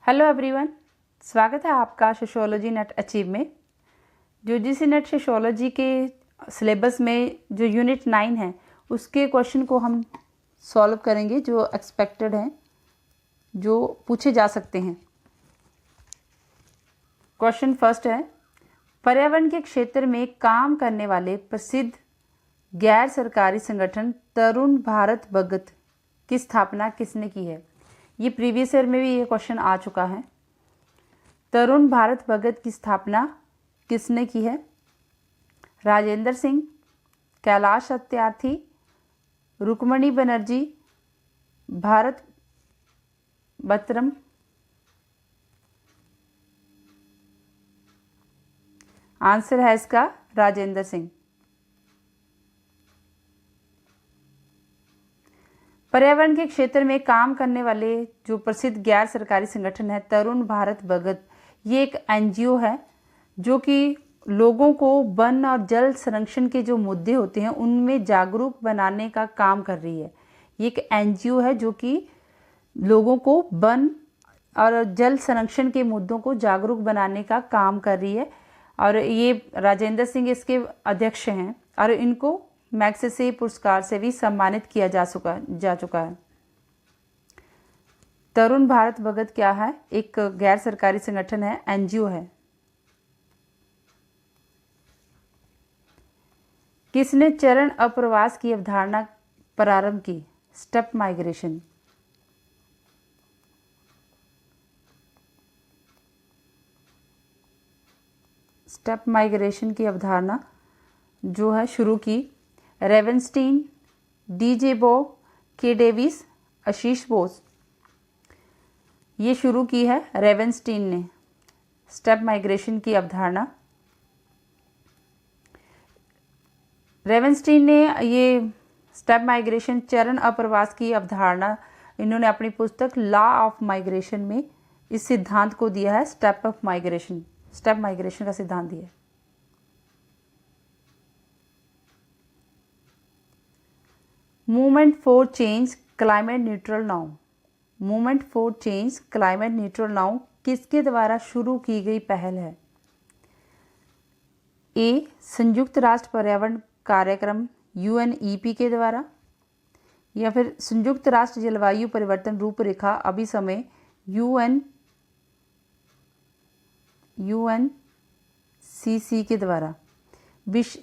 Hello everyone, स्वागत है आपका सोशियोलॉजी नेट अचीव में। यूजीसी नेट सोशियोलॉजी के सिलेबस में जो यूनिट 9 है उसके क्वेश्चन को हम सॉल्व करेंगे जो एक्सपेक्टेड हैं, जो पूछे जा सकते हैं। क्वेश्चन फर्स्ट है, पर्यावरण के क्षेत्र में काम करने वाले प्रसिद्ध गैर सरकारी संगठन तरुण भारत भगत की स्थापना किसने की है। ये प्रीवियस ईयर में भी ये क्वेश्चन आ चुका है। तरुण भारत भगत की स्थापना किसने की है? राजेंद्र सिंह, कैलाश सत्यार्थी, रुक्मणी बनर्जी, भारत बत्रम। आंसर है इसका राजेंद्र सिंह। पर्यावरण के क्षेत्र में काम करने वाले जो प्रसिद्ध गैर सरकारी संगठन है तरुण भारत भगत, ये एक एनजीओ है जो कि लोगों को वन और जल संरक्षण के जो मुद्दे होते हैं उनमें जागरूक बनाने का काम कर रही है। ये एक एनजीओ है जो कि लोगों को वन और जल संरक्षण के मुद्दों को जागरूक बनाने का काम कर रही है और ये राजेंद्र सिंह इसके अध्यक्ष हैं और इनको मैग्सेसे पुरस्कार से भी सम्मानित किया जा चुका है। तरुण भारत भगत क्या है? एक गैर सरकारी संगठन है, एनजीओ है। किसने चरण अप्रवास की अवधारणा प्रारंभ की? Step migration. स्टेप माइग्रेशन की अवधारणा जो है शुरू की रेवेंस्टीन, डीजे बॉब, के डेविस, आशीष बोस। ये शुरू की है रेवेंस्टीन ने स्टेप माइग्रेशन की अवधारणा। रेवेंस्टीन ने ये स्टेप माइग्रेशन चरण अप्रवास की अवधारणा इन्होंने अपनी पुस्तक लॉ ऑफ माइग्रेशन में इस सिद्धांत को दिया है। स्टेप माइग्रेशन का सिद्धांत दिया है। Movement for change climate neutral now. Movement for change climate neutral now किसके द्वारा शुरू की गई पहल है? ए, संयुक्त राष्ट्र पर्यावरण कार्यक्रम UNEP के द्वारा, या फिर संयुक्त राष्ट्र जलवायु परिवर्तन रूपरेखा अभिसमय UNCC के द्वारा,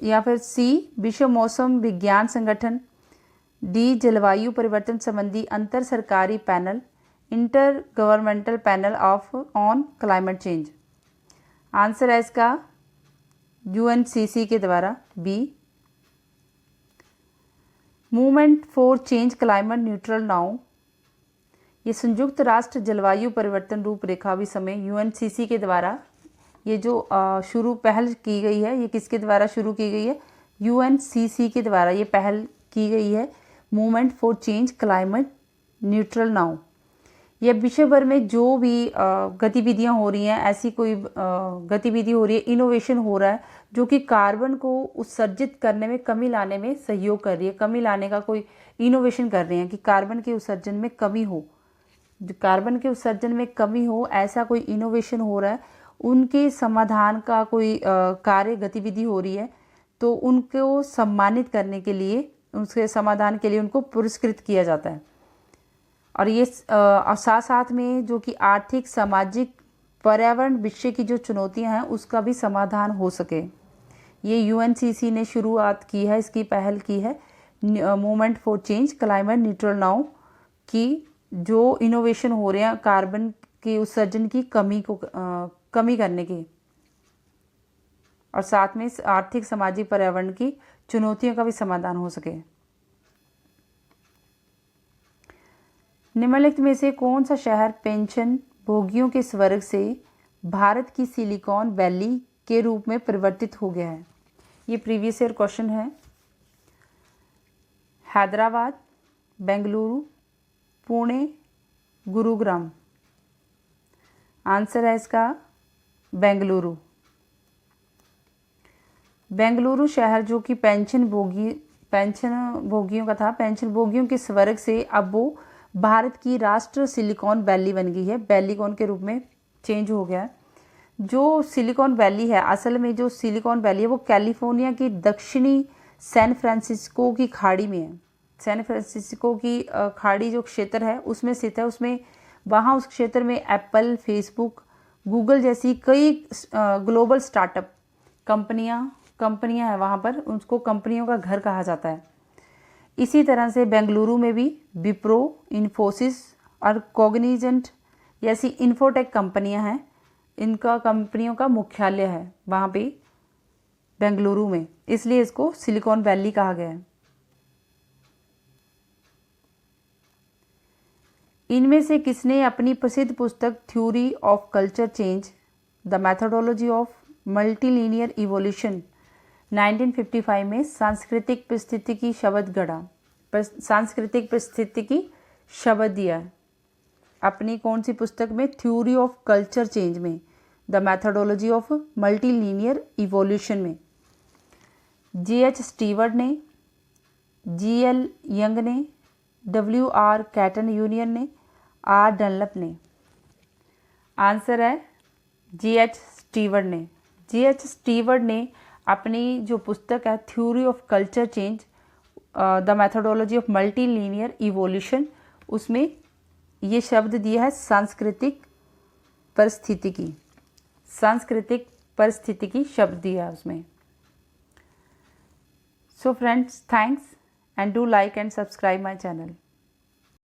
या फिर सी, विश्व मौसम विज्ञान संगठन, डी, जलवायु परिवर्तन संबंधी अंतर सरकारी panel, inter governmental panel on climate change. Answer है इसका UNCC के द्वारा, B. Movement for change climate neutral now, ये संयुक्त राष्ट्र जलवायु परिवर्तन रूपरेखा भी समय UNCC के द्वारा ये जो शुरू पहल की गई है, ये किसके द्वारा शुरू की गई है? UNCC के द्वारा ये पहल की गई है। Movement for change climate neutral now, यह विश्व भर में जो भी गतिविधियां हो रही हैं, ऐसी कोई गतिविधि हो रही है, इनोवेशन हो रहा है जो कि कार्बन को उत्सर्जित करने में कमी लाने में सहयोग कर रही है। कमी लाने का कोई इनोवेशन कर रहे हैं कि कार्बन के उत्सर्जन में कमी हो, जो कार्बन के उत्सर्जन में कमी हो, ऐसा कोई इनोवेशन हो रहा है, उनके समाधान का कोई कार्य गतिविधि हो रही है, तो उनको सम्मानित करने के लिए, उसके समाधान के लिए उनको पुरस्कृत किया जाता है। और ये साथ साथ में जो कि आर्थिक, सामाजिक, पर्यावरण विषय की जो चुनौतियां हैं उसका भी समाधान हो सके, ये UNCC ने शुरुआत की है, इसकी पहल की है movement for change climate neutral now की जो इनोवेशन हो रहे हैं कार्बन के उत्सर्जन की कमी करने की, और साथ में आर्थिक, सामाजिक, पर्यावरण की चुनौतियों का भी समाधान हो सके। निम्नलिखित में से कौन सा शहर पेंशन भोगियों के स्वर्ग से भारत की सिलिकॉन वैली के रूप में परिवर्तित हो गया है? ये प्रीवियस ईयर क्वेश्चन है। हैदराबाद, बेंगलुरु, पुणे, गुरुग्राम। आंसर है इसका बेंगलुरु। बेंगलुरु शहर जो कि पेंशन भोगियों का था, पेंशन भोगियों के स्वर्ग से अब वो भारत की राष्ट्र सिलिकॉन वैली बन गई है, वैलीकॉन के रूप में चेंज हो गया है। जो सिलिकॉन वैली है, असल में जो सिलिकॉन वैली है वो कैलिफोर्निया की दक्षिणी सैन फ्रांसिस्को की खाड़ी में है। सैन फ्रांसिस्को की खाड़ी जो क्षेत्र है उसमें स्थित है। उसमें वहाँ उस क्षेत्र में एप्पल, फेसबुक, गूगल जैसी कई ग्लोबल स्टार्टअप कंपनियां हैं वहाँ पर, उसको कंपनियों का घर कहा जाता है। इसी तरह से बेंगलुरु में भी विप्रो, इन्फोसिस और कॉग्निजेंट जैसी इन्फोटेक कंपनियां हैं। इनका कंपनियों का मुख्यालय है वहाँ पे बेंगलुरु में, इसलिए इसको सिलिकॉन वैली कहा गया है। इनमें से किसने अपनी प्रसिद्ध पुस्तक theory of culture change the methodology of multilinear evolution 1955 में सांस्कृतिक परिस्थितिकी शब्द गढ़ा, सांस्कृतिक परिस्थितिकी शब्द दिया है? अपनी कौन सी पुस्तक में? थ्योरी ऑफ कल्चर चेंज में, the methodology of multilinear evolution में। G.H. स्टीवर्ट ने, G.L. यंग ने, W.R. कैटन यूनियन ने, R. डनलप ने? आंसर है G.H. स्टीवर्ट ने। G.H. स्टीवर्ट ने अपनी जो पुस्तक है theory of culture change the methodology of multi linear evolution, उसमें ये शब्द दिया है सांस्कृतिक परिस्थितिकी। सांस्कृतिक परिस्थितिकी शब्द दिया है उसमें। So friends, thanks and do like and subscribe my channel.